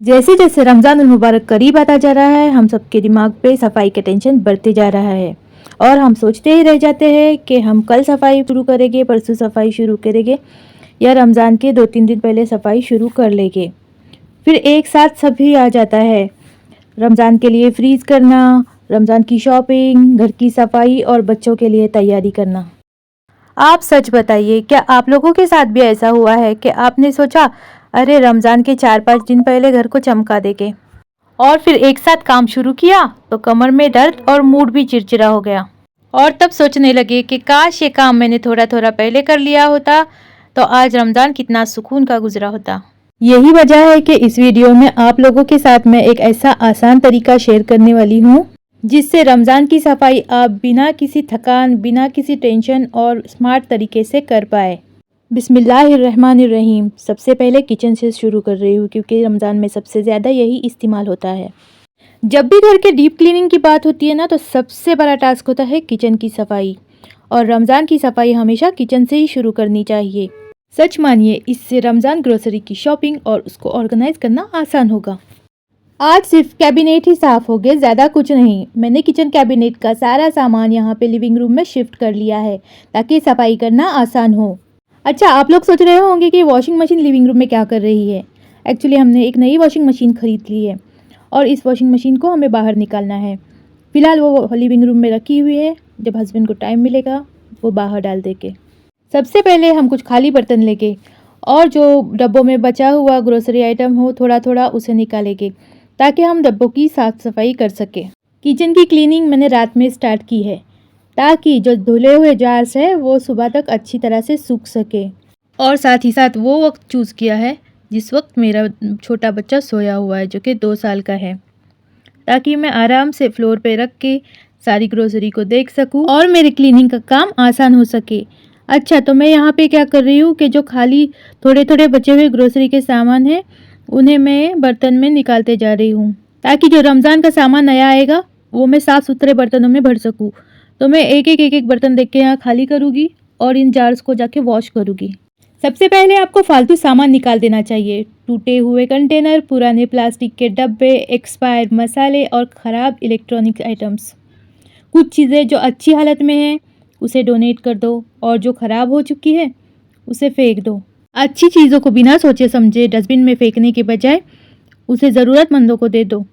जैसे जैसे रमज़ान उल मुबारक करीब आता जा रहा है, हम सबके दिमाग पे सफाई का टेंशन बढ़ते जा रहा है और हम सोचते ही रह जाते हैं कि हम कल सफाई शुरू करेंगे, परसों सफाई शुरू करेंगे या रमज़ान के 2-3 दिन पहले सफाई शुरू कर लेंगे। फिर एक साथ सभी आ जाता है। रमज़ान के लिए फ्रीज़ करना, रमज़ान की शॉपिंग, घर की सफाई और बच्चों के लिए तैयारी करना। आप सच बताइए, क्या आप लोगों के साथ भी ऐसा हुआ है कि आपने सोचा, अरे रमज़ान के 4-5 दिन पहले घर को चमका देंगे और फिर एक साथ काम शुरू किया तो कमर में दर्द और मूड भी चिड़चिड़ा हो गया और तब सोचने लगे कि काश ये काम मैंने थोड़ा थोड़ा पहले कर लिया होता तो आज रमज़ान कितना सुकून का गुजरा होता। यही वजह है कि इस वीडियो में आप लोगों के साथ मैं एक ऐसा आसान तरीका शेयर करने वाली हूँ जिससे रमज़ान की सफाई आप बिना किसी थकान, बिना किसी टेंशन और स्मार्ट तरीके से कर पाए। बिस्मिल्लाहिर्रहमानिर्रहीम। सबसे पहले किचन से शुरू कर रही हूँ क्योंकि रमज़ान में सबसे ज़्यादा यही इस्तेमाल होता है। जब भी घर के डीप क्लीनिंग की बात होती है ना, तो सबसे बड़ा टास्क होता है किचन की सफाई और रमज़ान की सफाई हमेशा किचन से ही शुरू करनी चाहिए। सच मानिए, इससे रमज़ान ग्रोसरी की शॉपिंग और उसको ऑर्गेनाइज करना आसान होगा। आज सिर्फ कैबिनेट ही साफ हो गए, ज़्यादा कुछ नहीं। मैंने किचन कैबिनेट का सारा सामान यहाँ पे लिविंग रूम में शिफ्ट कर लिया है ताकि सफाई करना आसान हो। अच्छा, आप लोग सोच रहे होंगे कि वॉशिंग मशीन लिविंग रूम में क्या कर रही है। एक्चुअली हमने एक नई वॉशिंग मशीन खरीद ली है और इस वॉशिंग मशीन को हमें बाहर निकालना है। फ़िलहाल वो लिविंग रूम में रखी हुई है, जब हस्बैंड को टाइम मिलेगा वो बाहर डाल देंगे। सबसे पहले हम कुछ खाली बर्तन लेंगे और जो डब्बों में बचा हुआ ग्रोसरी आइटम हो थोड़ा थोड़ा उसे निकालेंगे ताकि हम डब्बों की साफ सफाई कर सकें। किचन की क्लीनिंग मैंने रात में स्टार्ट की है ताकि जो धुले हुए जार्स है वो सुबह तक अच्छी तरह से सूख सके और साथ ही साथ वो वक्त चूज़ किया है जिस वक्त मेरा छोटा बच्चा सोया हुआ है जो कि 2 साल का है, ताकि मैं आराम से फ्लोर पे रख के सारी ग्रोसरी को देख सकूं और मेरी क्लीनिंग का काम आसान हो सके। अच्छा, तो मैं यहाँ पे क्या कर रही हूँ कि जो खाली थोड़े थोड़े बचे हुए ग्रोसरी के सामान हैं उन्हें मैं बर्तन में निकालते जा रही हूँ ताकि जो रमज़ान का सामान नया आएगा वो मैं साफ़ सुथरे बर्तनों में भर सकूँ। तो मैं एक एक बर्तन देख के यहाँ खाली करूँगी और इन जार्स को जाके वॉश करूँगी। सबसे पहले आपको फालतू सामान निकाल देना चाहिए। टूटे हुए कंटेनर, पुराने प्लास्टिक के डब्बे, एक्सपायर्ड मसाले और ख़राब इलेक्ट्रॉनिक्स आइटम्स। कुछ चीज़ें जो अच्छी हालत में हैं उसे डोनेट कर दो और जो ख़राब हो चुकी है उसे फेंक दो। अच्छी चीज़ों को बिना सोचे समझे डस्टबिन में फेंकने के बजाय उसे ज़रूरतमंदों को दे दो।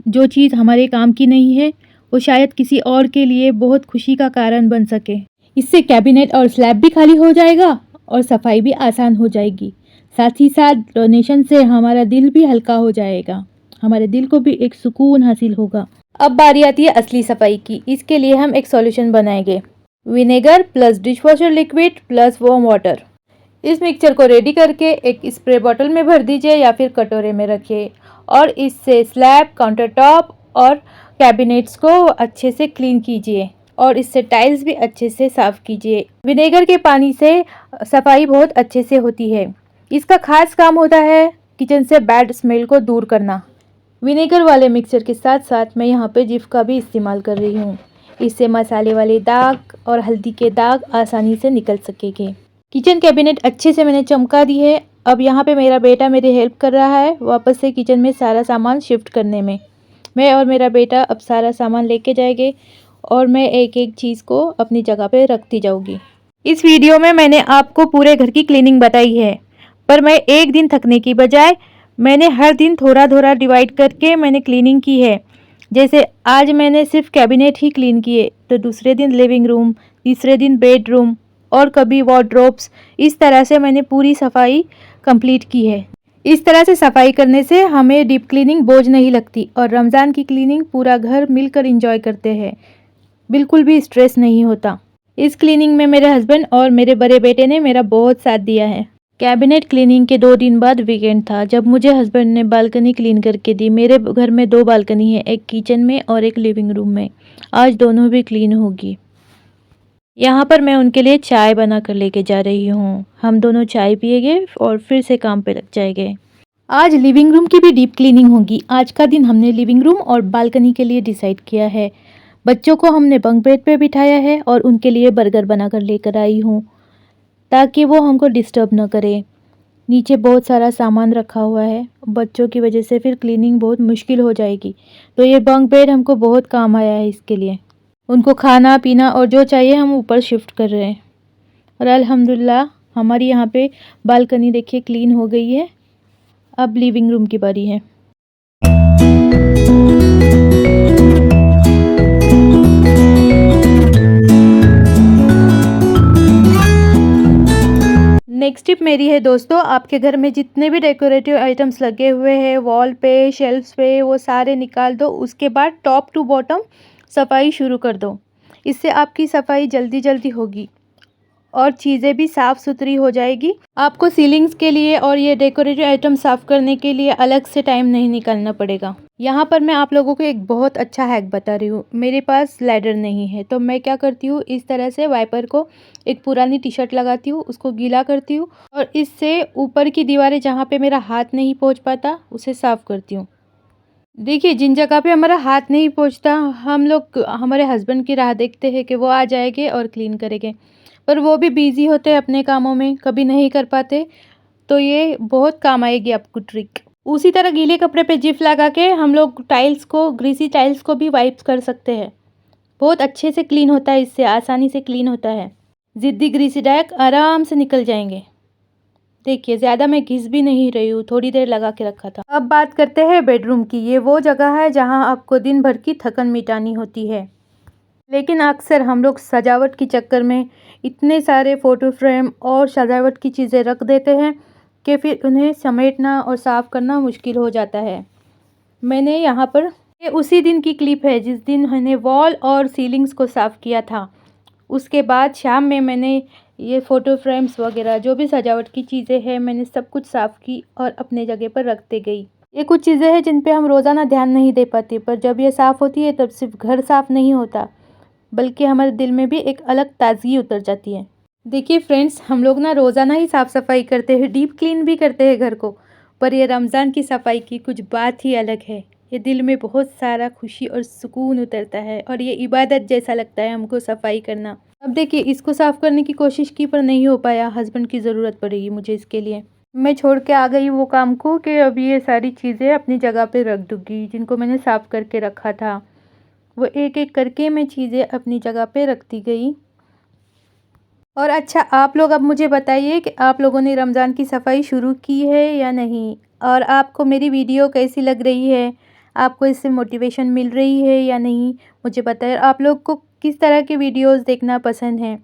जो चीज़ हमारे काम की नहीं है वो शायद किसी और के लिए बहुत खुशी का कारण बन सके। इससे कैबिनेट और स्लैब भी खाली हो जाएगा और सफाई भी आसान हो जाएगी। साथ ही साथ डोनेशन से हमारा दिल भी हल्का हो जाएगा, हमारे दिल को भी एक सुकून हासिल होगा। अब बारी आती है असली सफाई की। इसके लिए हम एक सॉल्यूशन बनाएंगे, vinegar plus dishwasher liquid plus warm water. इस मिक्सचर को रेडी करके एक स्प्रे बॉटल में भर दीजिए या फिर कटोरे में रखिए और इससे स्लैब, काउंटर टॉप और कैबिनेट्स को अच्छे से क्लीन कीजिए और इससे टाइल्स भी अच्छे से साफ़ कीजिए। विनेगर के पानी से सफाई बहुत अच्छे से होती है। इसका खास काम होता है किचन से बैड स्मेल को दूर करना। विनेगर वाले मिक्सचर के साथ साथ मैं यहाँ पे जिफ का भी इस्तेमाल कर रही हूँ। इससे मसाले वाले दाग और हल्दी के दाग आसानी से निकल सकेंगे। किचन कैबिनेट अच्छे से मैंने चमका दी है। अब यहाँ पे मेरा बेटा मेरी हेल्प कर रहा है वापस से किचन में सारा सामान शिफ्ट करने में। मैं और मेरा बेटा अब सारा सामान लेके जाएंगे और मैं एक एक चीज़ को अपनी जगह पे रखती जाऊंगी। इस वीडियो में मैंने आपको पूरे घर की क्लीनिंग बताई है, पर मैं एक दिन थकने की बजाय मैंने हर दिन थोड़ा थोड़ा डिवाइड करके मैंने क्लीनिंग की है। जैसे आज मैंने सिर्फ कैबिनेट ही क्लीन किए तो दूसरे दिन लिविंग रूम, तीसरे दिन बेडरूम और कभी वार्डरोब्स। इस तरह से मैंने पूरी सफाई कंप्लीट की है। इस तरह से सफाई करने से हमें डीप क्लीनिंग बोझ नहीं लगती और रमज़ान की क्लीनिंग पूरा घर मिलकर एंजॉय करते हैं, बिल्कुल भी स्ट्रेस नहीं होता। इस क्लीनिंग में मेरे हस्बैंड और मेरे बड़े बेटे ने मेरा बहुत साथ दिया है। कैबिनेट क्लीनिंग के 2 दिन बाद वीकेंड था जब मुझे हस्बैंड ने बालकनी क्लीन करके दी। मेरे घर में 2 बालकनी है, एक किचन में और एक लिविंग रूम में। आज दोनों भी क्लीन होगी। यहाँ पर मैं उनके लिए चाय बना कर लेके जा रही हूँ। हम दोनों चाय पिएंगे और फिर से काम पे लग जाएंगे। आज लिविंग रूम की भी डीप क्लीनिंग होगी। आज का दिन हमने लिविंग रूम और बालकनी के लिए डिसाइड किया है। बच्चों को हमने बंक बेड पे बिठाया है और उनके लिए बर्गर बना कर लेकर आई हूँ ताकि वो हमको डिस्टर्ब न करे। नीचे बहुत सारा सामान रखा हुआ है, बच्चों की वजह से फिर क्लीनिंग बहुत मुश्किल हो जाएगी। तो ये बंक बेड हमको बहुत काम आया है इसके लिए। उनको खाना पीना और जो चाहिए हम ऊपर शिफ्ट कर रहे हैं। और अल्हम्दुलिल्लाह हमारी यहाँ पे बालकनी देखिए क्लीन हो गई है। अब लिविंग रूम की बारी है। नेक्स्ट टिप मेरी है दोस्तों, आपके घर में जितने भी डेकोरेटिव आइटम्स लगे हुए हैं वॉल पे, शेल्फ्स पे, वो सारे निकाल दो। उसके बाद टॉप टू बॉटम सफाई शुरू कर दो। इससे आपकी सफाई जल्दी जल्दी होगी और चीज़ें भी साफ़ सुथरी हो जाएगी। आपको सीलिंग्स के लिए और ये डेकोरेटिव आइटम साफ़ करने के लिए अलग से टाइम नहीं निकालना पड़ेगा। यहाँ पर मैं आप लोगों को एक बहुत अच्छा हैक बता रही हूँ। मेरे पास लैडर नहीं है तो मैं क्या करती हूँ, इस तरह से वाइपर को एक पुरानी टी शर्ट लगाती हूँ, उसको गीला करती हूँ और इससे ऊपर की दीवारें जहाँ पे मेरा हाथ नहीं पहुँच पाता उसे साफ़ करती हूँ। देखिए जिन जगह पे हमारा हाथ नहीं पहुँचता हम लोग हमारे हस्बैंड की राह देखते हैं कि वो आ जाएंगे और क्लीन करेंगे, पर वो भी बिज़ी होते हैं अपने कामों में, कभी नहीं कर पाते। तो ये बहुत काम आएगी आपको ट्रिक। उसी तरह गीले कपड़े पे जिप लगा के हम लोग टाइल्स को, ग्रीसी टाइल्स को भी वाइप कर सकते हैं। बहुत अच्छे से क्लीन होता है, इससे आसानी से क्लीन होता है। ज़िद्दी ग्रीसी डैग आराम से निकल जाएंगे। देखिए ज़्यादा मैं घिस भी नहीं रही हूँ, थोड़ी देर लगा के रखा था। अब बात करते हैं बेडरूम की। ये वो जगह है जहाँ आपको दिन भर की थकन मिटानी होती है। लेकिन अक्सर हम लोग सजावट के चक्कर में इतने सारे फ़ोटो फ्रेम और सजावट की चीज़ें रख देते हैं कि फिर उन्हें समेटना और साफ़ करना मुश्किल हो जाता है। मैंने यहाँ पर ये उसी दिन की क्लिप है जिस दिन मैंने वॉल और सीलिंग्स को साफ़ किया था। उसके बाद शाम में मैंने ये फ़ोटो फ्रेम्स वगैरह जो भी सजावट की चीज़ें हैं मैंने सब कुछ साफ़ की और अपने जगह पर रखते गई। ये कुछ चीज़ें हैं जिन पे हम रोज़ाना ध्यान नहीं दे पाते, पर जब ये साफ़ होती है तब सिर्फ घर साफ़ नहीं होता बल्कि हमारे दिल में भी एक अलग ताज़गी उतर जाती है। देखिए फ्रेंड्स, हम लोग ना रोज़ाना ही साफ़ सफाई करते हैं, डीप क्लीन भी करते हैं घर को, पर ये रमज़ान की सफाई की कुछ बात ही अलग है। ये दिल में बहुत सारा खुशी और सुकून उतरता है और ये इबादत जैसा लगता है हमको सफाई करना। अब देखिए इसको साफ़ करने की कोशिश की पर नहीं हो पाया, हस्बैंड की ज़रूरत पड़ेगी मुझे इसके लिए। मैं छोड़ के आ गई वो काम को कि अभी ये सारी चीज़ें अपनी जगह पे रख दूँगी जिनको मैंने साफ़ करके रखा था। वो एक एक करके मैं चीज़ें अपनी जगह पे रखती गई। और अच्छा आप लोग अब मुझे बताइए कि आप लोगों ने रमज़ान की सफाई शुरू की है या नहीं, और आपको मेरी वीडियो कैसी लग रही है, आपको इससे मोटिवेशन मिल रही है या नहीं मुझे बताइए। आप लोग को किस तरह के वीडियोस देखना पसंद है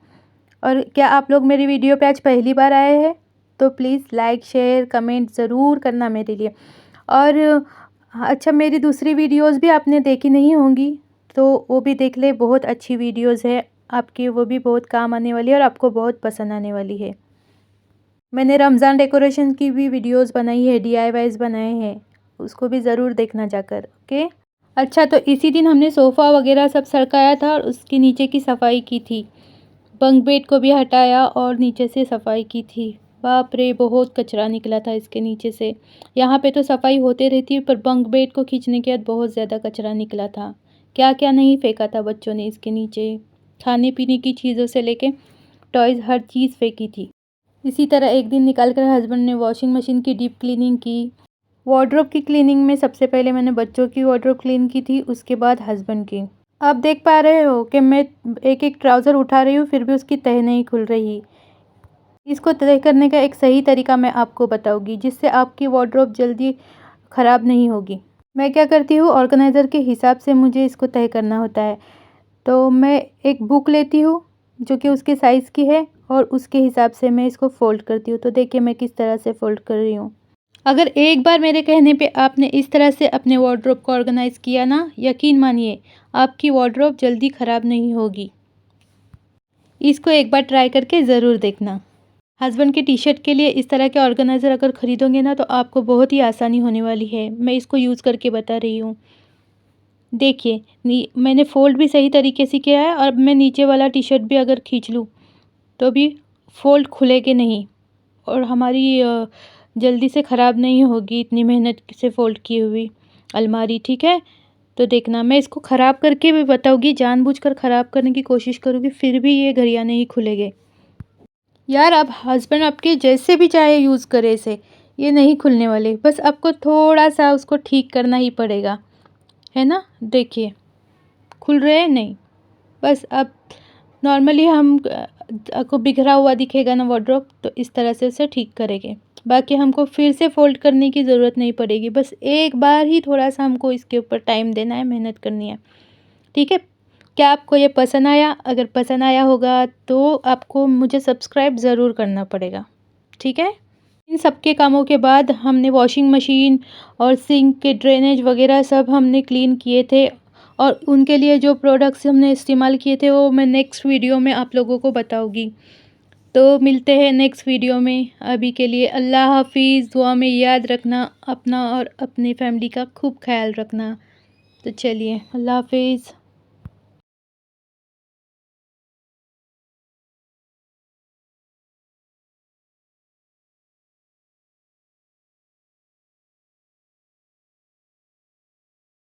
और क्या आप लोग मेरी वीडियो पे आज पहली बार आए हैं तो प्लीज़ लाइक शेयर कमेंट ज़रूर करना मेरे लिए। और अच्छा मेरी दूसरी वीडियोस भी आपने देखी नहीं होंगी तो वो भी देख ले, बहुत अच्छी वीडियोस है आपकी, वो भी बहुत काम आने वाली है और आपको बहुत पसंद आने वाली है। मैंने रमज़ान डेकोरेशन की भी वीडियोस बनाई है, DIYs बनाए हैं, उसको भी ज़रूर देखना जाकर। ओके अच्छा, तो इसी दिन हमने सोफ़ा वगैरह सब सरकाया था और उसके नीचे की सफाई की थी। बंक बेड को भी हटाया और नीचे से सफाई की थी। बाप रे, बहुत कचरा निकला था इसके नीचे से। यहाँ पे तो सफाई होते रहती है पर बंक बेड को खींचने के बाद बहुत ज़्यादा कचरा निकला था। क्या क्या नहीं फेंका था बच्चों ने इसके नीचे, खाने पीने की चीज़ों से लेके टॉयज़ हर चीज़ फेंकी थी। इसी तरह एक दिन निकाल कर हस्बैंड ने वॉशिंग मशीन की डीप क्लीनिंग की। वार्डरोब की क्लीनिंग में सबसे पहले मैंने बच्चों की वार्डरोब क्लीन की थी, उसके बाद हस्बैंड की। आप देख पा रहे हो कि मैं एक एक ट्राउज़र उठा रही हूँ फिर भी उसकी तह नहीं खुल रही। इसको तय करने का एक सही तरीका मैं आपको बताऊंगी जिससे आपकी वार्डरोब जल्दी ख़राब नहीं होगी। मैं क्या करती हूँ, ऑर्गेनाइज़र के हिसाब से मुझे इसको तय करना होता है। तो मैं एक बुक लेती हूँ जो कि उसके साइज़ की है और उसके हिसाब से मैं इसको फ़ोल्ड करती हूँ। तो देखिए मैं किस तरह से फ़ोल्ड कर रही हूँ। अगर एक बार मेरे कहने पे आपने इस तरह से अपने वार्डरोब को ऑर्गेनाइज़ किया ना, यकीन मानिए आपकी वार्डरोब जल्दी ख़राब नहीं होगी। इसको एक बार ट्राई करके ज़रूर देखना। हस्बैंड के टी शर्ट के लिए इस तरह के ऑर्गेनाइज़र अगर ख़रीदोगे ना तो आपको बहुत ही आसानी होने वाली है। मैं इसको यूज़ करके बता रही हूँ। देखिए मैंने फ़ोल्ड भी सही तरीके से किया है और अब मैं नीचे वाला टी शर्ट भी अगर खींच लूँ तो भी फ़ोल्ड खुलेगे नहीं और हमारी जल्दी से ख़राब नहीं होगी इतनी मेहनत से फ़ोल्ड की हुई अलमारी। ठीक है, तो देखना मैं इसको ख़राब करके भी बताऊँगी, जानबूझकर ख़राब करने की कोशिश करूँगी फिर भी ये घड़ियाँ नहीं खुलेंगे। यार अब हस्बैंड आपके जैसे भी चाहे यूज़ करे इसे, ये नहीं खुलने वाले, बस आपको थोड़ा सा उसको ठीक करना ही पड़ेगा, है ना। देखिए खुल रहे हैं नहीं, बस अब नॉर्मली हम आपको बिखरा हुआ दिखेगा ना वार्डरोब, तो इस तरह से उसे ठीक करेंगे। बाकी हमको फिर से फोल्ड करने की ज़रूरत नहीं पड़ेगी, बस एक बार ही थोड़ा सा हमको इसके ऊपर टाइम देना है, मेहनत करनी है, ठीक है। क्या आपको ये पसंद आया? अगर पसंद आया होगा तो आपको मुझे सब्सक्राइब ज़रूर करना पड़ेगा, ठीक है। इन सब के कामों के बाद हमने वॉशिंग मशीन और सिंक के ड्रेनेज वगैरह सब हमने क्लीन किए थे, और उनके लिए जो प्रोडक्ट्स हमने इस्तेमाल किए थे वो मैं नेक्स्ट वीडियो में आप लोगों को बताऊंगी। तो मिलते हैं नेक्स्ट वीडियो में। अभी के लिए अल्लाह हाफिज़। दुआ में याद रखना अपना और अपनी फैमिली का खूब ख्याल रखना। तो चलिए अल्लाह हाफिज़।